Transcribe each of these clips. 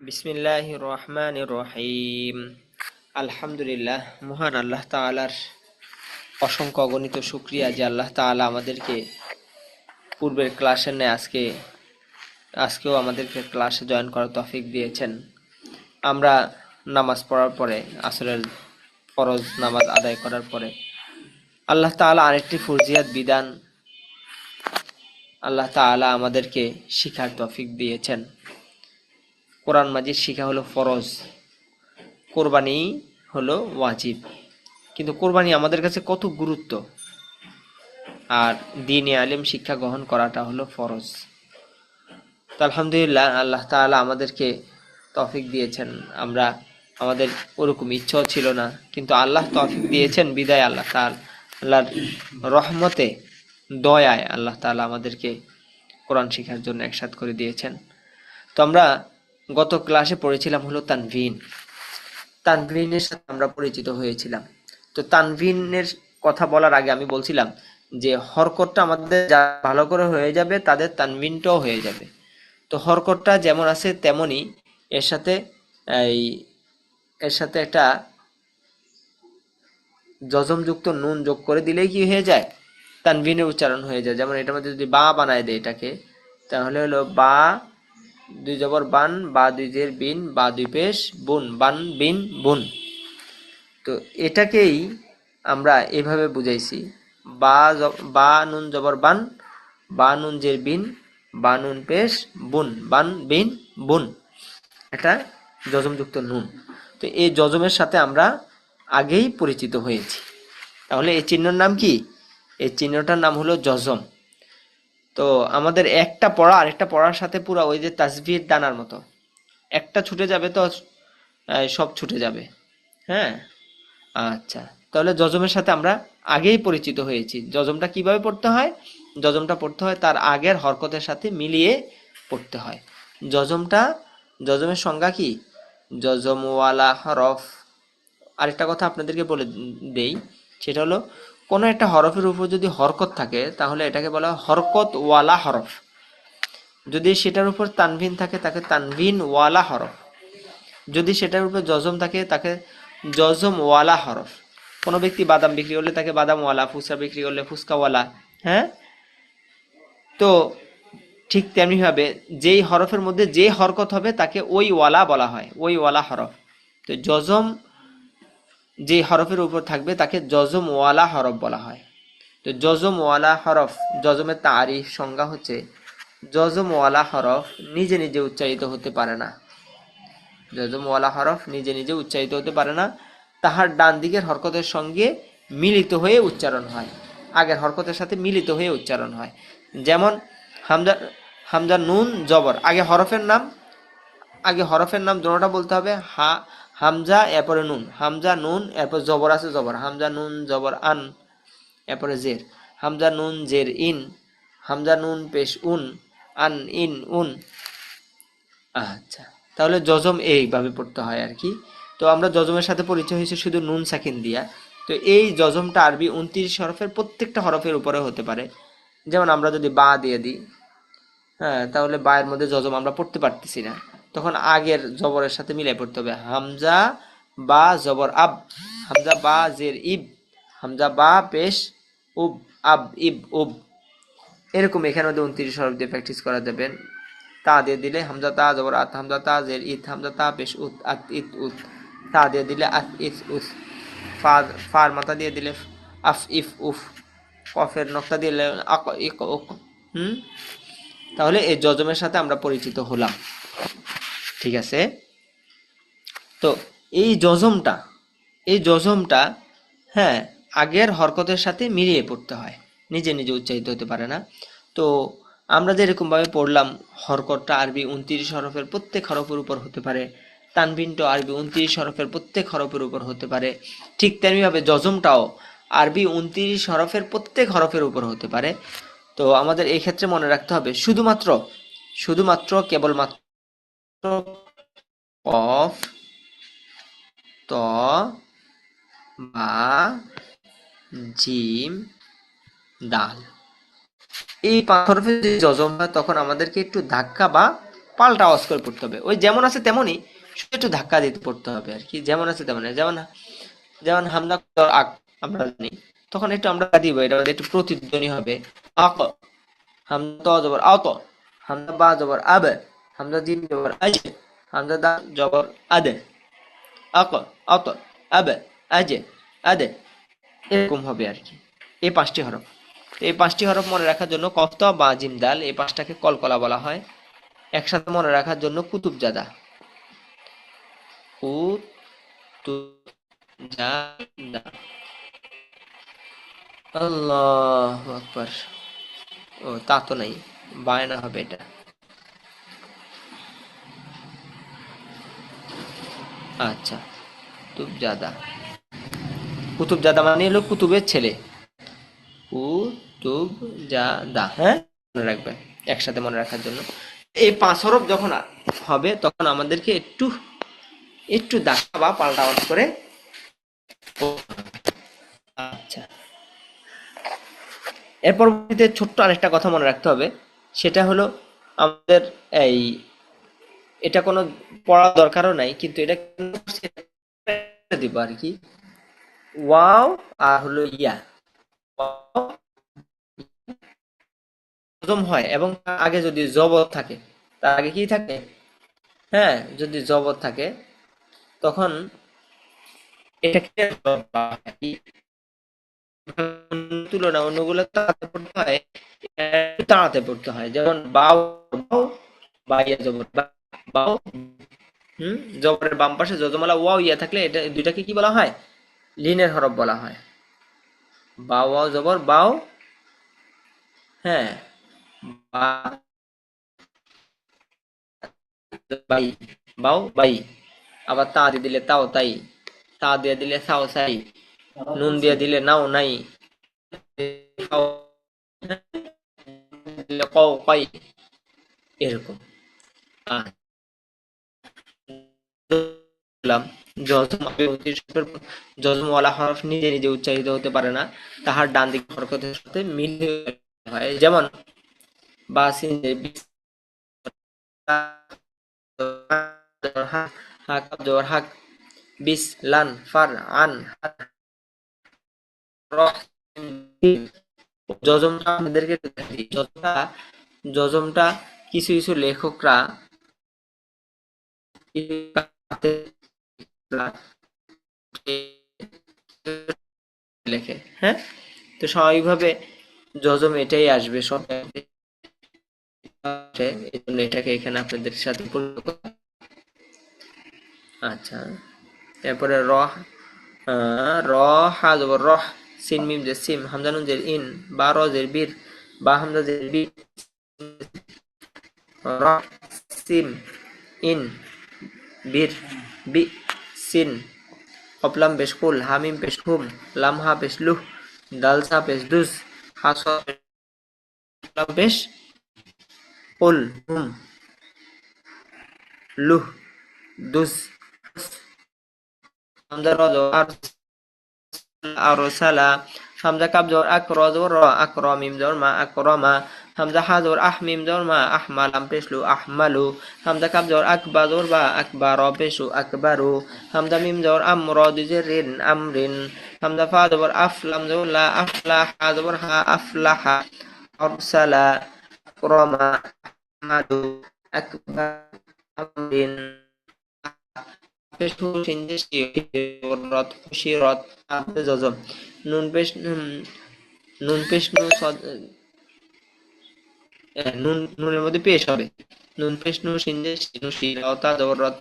বিসমিল্লাহির রহমানির রহিম। আলহামদুলিল্লাহ, মহান আল্লাহ তাআলার অসংখ্য অগণিত শুকরিয়া যে আল্লাহ তাআলা আমাদেরকে পূর্বের ক্লাসের ন্যায় আজকেও আমাদেরকে ক্লাসে জয়েন করার তৌফিক দিয়েছেন। আমরা নামাজ পড়ার পরে, আসরের ফরজ নামাজ আদায় করার পরে আল্লাহ তাআলা আরেকটি ফরজিয়াত বিধান আল্লাহ তাআলা আমাদেরকে শিখার তৌফিক দিয়েছেন। কোরআন মাজিদ শিখা হলো ফরজ, কোরবানি হলো ওয়াজিব। কিন্তু কোরবানি আমাদের কাছে কত গুরুত্ব, আর দ্বীনে আলিম শিক্ষা গ্রহণ করাটা হলো ফরজ। তো আলহামদুলিল্লাহ, আল্লাহ তাআলা আমাদেরকে তৌফিক দিয়েছেন। আমাদের ওরকম ইচ্ছাও ছিল না, কিন্তু আল্লাহ তৌফিক দিয়েছেন বিদায় আল্লাহ তাআলার রহমতে, দয়ায় আল্লাহ তাআলা আমাদেরকে কোরআন শিখার জন্য একসাথ করে দিয়েছেন। তো আমরা গত ক্লাসে পড়েছিলাম হলো তানভিনের সাথে আমরা পরিচিত হয়েছিলাম। তো তানভিনের কথা বলার আগে আমি বলছিলাম যে হরকতটা আমাদের যা ভালো করে হয়ে যাবে তাদের তানভিনটাও হয়ে যাবে। তো হরকতটা যেমন আছে তেমনি এর সাথে এই এর সাথে একটা যজমযুক্ত নুন যোগ করে দিলেই কি হয়ে যায়, তানভিনের উচ্চারণ হয়ে যায়। যেমন এটার মধ্যে যদি বা বানায় দেয় এটাকে, তাহলে হলো বা দুই জবর বান, বা দুই জের বিন, বা দুই পেশ বুন, বান বিন বুন। তো এটাকেই আমরা এভাবে বুঝাইছি, বা নুন জবর বান, বা নুন জের বিন, বা নুন পেশ বুন, বান বিন বুন। এটা যজমযুক্ত নুন। তো এই যজমের সাথে আমরা আগেই পরিচিত হয়েছি। তাহলে এই চিহ্নর নাম কি? এই চিহ্নটার নাম হলো যজম। তো আমাদের একটা পড়া আরেকটা পড়ার সাথে পুরো ওই যে তাসবির দানার মতো, একটা ছুটে যাবে তো সব ছুটে যাবে। হ্যাঁ, আচ্ছা। তাহলে যজমের সাথে আমরা আগেই পরিচিত হয়েছি। যজমটা কিভাবে পড়তে হয়? যজমটা পড়তে হয় তার আগের হরকতের সাথে মিলিয়ে পড়তে হয়। যজমটা যজমের সংজ্ঞা কি? যজমওয়ালা হরফ। আরেকটা কথা আপনাদেরকে বলে দেই, সেটা হলো কোনো একটা হরফের উপর যদি হরকত থাকে তাহলে এটাকে বলা হয় হরকত ওয়ালা হরফ। যদি সেটার উপর তানভিন থাকে তাকে তানভিন ওয়ালা হরফ। যদি সেটার উপর যজম থাকে তাকে যজম ওয়ালা হরফ। কোনো ব্যক্তি বাদাম বিক্রি করলে তাকে বাদামওয়ালা, ফুচকা বিক্রি করলে ফুচকাওয়ালা। হ্যাঁ, তো ঠিক তেমনি ভাবে যেই হরফের মধ্যে যে হরকত হবে তাকে ওই ওয়ালা বলা হয়, ওই ওয়ালা হরফ। তো যজম যে হরফের উপর থাকবে তাকে যজম ওয়ালা হরফ বলা হয়। তো যজম ওয়ালা হরফ, যজমের তারিফ সংজ্ঞা হচ্ছে যজম ওয়ালা হরফ নিজে নিজে উচ্চারিত হতে পারে না। যজমওয়ালা হরফ নিজে নিজে উচ্চারিত হতে পারে না, তাহার ডান দিকের হরকতের সঙ্গে মিলিত হয়ে উচ্চারণ হয়, আগের হরকতের সাথে মিলিত হয়ে উচ্চারণ হয়। যেমন হামজা হামজা নুন জবর, আগে হরফের নাম দুটোটা বলতে হবে। হামজা এরপরে নুন, হামজা নুন এরপর জবর আছে জবর, হামজা নুন জবর আন, এরপরে জের, হামজা নুন জের ইন, হামজা নুন পেশ উন, আন ইন উন। আচ্ছা, তাহলে যজম এইভাবে পড়তে হয় আর কি। তো আমরা যজমের সাথে পরিচয় হয়েছে শুধু নুন সাকিন দিয়া। তো এই যজমটা আরবি 29 হরফের প্রত্যেকটা হরফের উপরে হতে পারে। যেমন আমরা যদি বা দিয়ে দিই, হ্যাঁ, তাহলে বা এর মধ্যে যজম আমরা পড়তে পারতেছি না, তখন আগের জবরের সাথে মিলাই পড়তে হবে। হামজা বা জবর আব, হামজা বা জের ইব, হামজা বা পেশ উব, আব ইব উব। এরকম এখানে মধ্যে 29 হরফ দিয়ে প্র্যাকটিস করা যাবেন। তা দিয়ে দিলে হামজা তা জবর আত, হামজা তা জের ইত, হামজা তা পেশ উত, আত ইত উত। তা দিয়ে দিলে আত ইত উত। ফার মাথা দিয়ে দিলে আফ ইফ উফ। কফের নকটা দিলে আক ইক উক। হুম, তাহলে এই যজমের সাথে আমরা পরিচিত হলাম। ঠিক আছে। তো এই যজমটা এই যজমটা, হ্যাঁ, আগের হরকতের সাথে মিলিয়ে পড়তে হয়, নিজে নিজে উচ্চারিত হতে পারে না। তো আমরা যেরকম ভাবে পড়লাম, হরকতটা আরবি 29 হরফের প্রত্যেক হরফের উপর হতে পারে, তানবিনটা আরবি 29 হরফের প্রত্যেক হরফের উপর হতে পারে, ঠিক তেমনিভাবে যজমটাও আরবি 29 হরফের প্রত্যেক হরফের উপর হতে পারে। তো আমাদের এই ক্ষেত্রে মনে রাখতে হবে শুধুমাত্র শুধুমাত্র কেবলমাত্র কফ, ত, বা, জিম, দাল, এই 5 হরফে যদি যজম হয় তখন আমাদেরকে একটু ধাক্কা বা পাল্টা আওয়াজ করে পড়তে হবে, ওই যেমন আছে তেমনই, শুধু একটু ধাক্কা দিতে পড়তে হবে আর কি, যেমন আছে তেমন। যেমন যেমন হামজা আক আমরা জানি, তখন একটু আমরা দিব, এটা একটু প্রতিধ্বনি হবে, আক। হামজা ত জবর আত, হামজা বা জবর আবে, হামজা জিম জবর আজ, হামজা দা জবর আদে, আক, আত, আবে, আজে, আদে, এরকম হবে আর কি। এই 5টি হরফ। এই 5টি হরফ মনে রাখার জন্য কফতা বা জিম দাল, এই 5টাকে কলকলা বলা হয়। একসাথে মনে রাখার জন্য কুতুবজাদা, কুতুবজাদা। আল্লাহু আকবার। ও তা তো নাই, বায়না হবে এটা। আচ্ছা, কুতুবজাদা। কুতুবজাদা মানে হলো কুতুবের ছেলে, কুতুবজাদা। হ্যাঁ, মনে রাখবেন একসাথে মনে রাখার জন্য। এই 5 হরফ যখন হবে তখন আমাদেরকে একটু একটু ধাক্কা বা পাল্টা আওয়াজ করে। আচ্ছা, এর পরবর্তীতে ছোট্ট আরেকটা কথা মনে রাখতে হবে, সেটা হলো আমাদের এই, এটা কোনো পড়ার দরকারও নাই, কিন্তু এটা দিব আর কি, ওয়াও আর হলো ইয়া, হজম হয় এবং তার আগে যদি জবর থাকে, তার আগে কি থাকে, হ্যাঁ যদি জবর থাকে তখন এটাকে তুলনা অন্যগুলো তাড়াতে পড়তে হয়, একটু তাড়াতে পড়তে হয়। যেমন বাও, বাও, বাইয়া জবর বা, বাও। জবরের বাম পাশে যজমালা ওয়াও ইয়া থাকলে এটা দুইটাকে কি বলা হয়, লিনের হরফ বলা হয়। বাও ওয়াও জবর বাও, হ্যাঁ, বা, বাই, বাও বাই। আবার তা দিয়ে দিলে তাও তাই, তা দিয়ে দিলে সাও সাই, নুন দিয়ে দিলে নাও নাই, দিলে কও কই, এরকম। আহ, যজম যজমওয়ালা হরফ নিজে নিজে উচ্চারিত হতে পারে না, তাহার ডান দিক হরকতের সাথে মিল হয়। যেমন বা সিন হাক জবর হাক, বিস লান ফার আন, যজমটা আপনাদেরকে যজমটা কিছু কিছু লেখকরা লেখে, হ্যাঁ, তো স্বাভাবিকভাবে যজম এটাই আসবে সব, এই জন্য এটাকে এখানে আপনাদের সাথে আচ্ছা, এরপরে র, র হা জবর রহ, সিন মিম জের সিম, হামজা নুন জের ইন, বা র জের বীর, বা হামজা জের বি, র সিম ইন, বীর বি, সিন, কপলাম পেশ কুল, হামিম পেশ হুম, লাম হা পেশ লুহ, দাল সা পেশ দুস, হা স পেশ কুল, হুম, লুহ, দুস, হামজা র জবর আরসালা, হামজা কাব জবর আক, র জবর র, আকর, মিম জবর মা, আকরমা, হামজা হা জবর আহ, মিম জবর মা, আহমা, লাম পেশলু, আহমালু, হামজা কাব জবর আক, বা জবর বা, আকবার, পেশু, আকবারু, হামজা মিম জবর আম, র দুজের রিন, আমরিন, হামজা ফা জবর আফ, লাম জবর লা, আফলা, হা জবর হা, আফলাহা, আরসালা, আকরমা, আহমাদু, আকবার, আমরিন, পেশ সিনজেশি রত, খুশিরত, আহমদ জজম, নুন পেশ নুন পেশ নু নুন, নুনের মধ্যে পেশ হবে, নুন পেশ নু সিনজেশি নুশি, রতা জবর রত,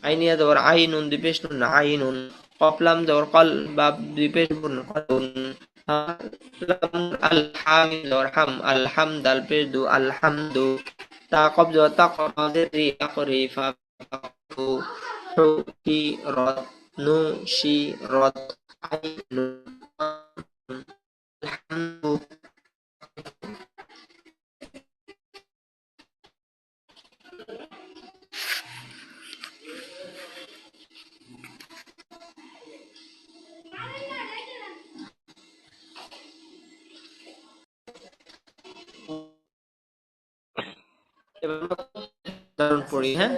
আইনিয়া জবর আই, নুন দুই পেশ নুন আই নুন, কপলাম জবর কল, বা দুই পেশ বুন কলুন, আল হাম জবর হাম, আল হাম দাল পেশ দু, আলহামদু, তা কব জবর তাক, র জের রি, আকরি, ফা حُكِرَتْ نُشِرَتْ عَيْنٌ الْحَمْدُ। এবার দারুন পড়ি, হ্যাঁ।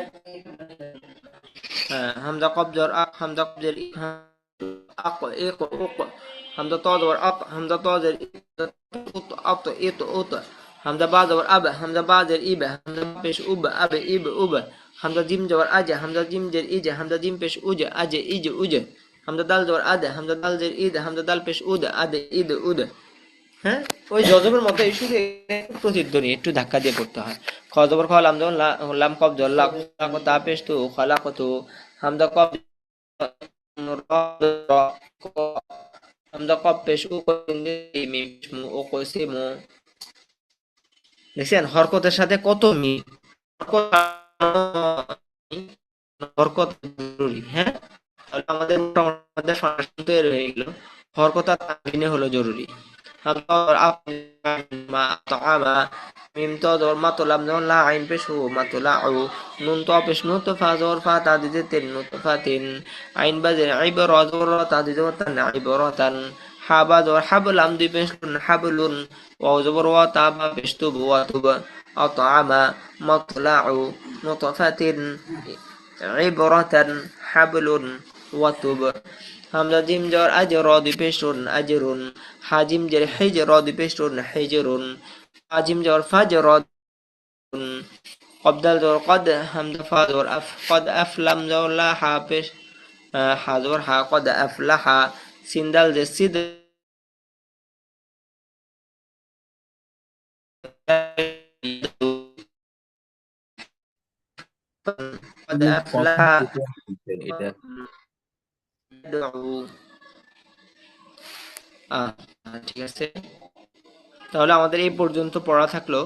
হ্যাঁ, হামজা কবজর আক, হামজা কবজের ই, আক এক উক, হামজা ত জবর আত, হামজা ত জের ই, উত আত ইত উত, হামজা বা জবর আব, হামজা বা জের ইব, হামজা পেশ উব আবে ইব উব, হামজা জিম জবর আজে, হামজা জিম জের ইজে, হামজা জিম পেশ উজে আজে ইজে উজে, হামজা দাল জবর আদে, হামজা দাল জের ইদ, হামজা দাল পেশ উদ আদে ইদ উদ। হ্যাঁ, ওই জজমের মতো এই শুধু প্রতিধ্বনি একটু ধাক্কা দিয়ে পড়তে হয়। খ জবর খ, লাম জবর লাম কব জর লা, তা পেশ তু খলাকতু, হামজা কব র, হামজা কব পেশ উ, মিম পেশ মু, ও কসিমু। দেখছেন হরকতের সাথে কত মিল, হরকত জরুরি, হ্যাঁ। তাহলে আমাদের মোটামুটি ফাংশন তৈরি হয়ে গেল, হরকত আর তানবিনে হলো জরুরি। মা তাআমা, মিম তো জবর মা তো লাম জবর লা, আইন পেশ হু মা তো লা উ, নুন তো পেশ নু তো ফা জবর ফা, তা দিতে তিন নু তো ফা তিন, আইন বাজে ইবরা জবর রা, তা দিতে তান ইবরাতান, হা বা জবর হাব, লাম দুই পেশ হাবলুন, ওয়াও জবর ওয়া, তা বা পেশ তু ওয়া তুব, আতআমা মাতলাউ নুতফাতিন ইবরাতান হাবলুন ওয়াতুব, হামজা জিম জর আজ, র দুই পেশরুন আজরুন, হাজিম জের হিজ, র দুই পেশরুন হিজরুন, হাজিম জর ফাজ, র কবদাল জর কদ, হামজা ফা জর আফ, কদ আফ, লাম জর লা, হা পেশ হা জর হা, কদ আফলাহা, সিন্দাল জে সিদ, কদ আপনার কথা আফলাহা কেটে আসছে এটা। ইয়াদউ। ঠিক আছে, তাহলে আমাদের এই পর্যন্ত পড়া থাকলো।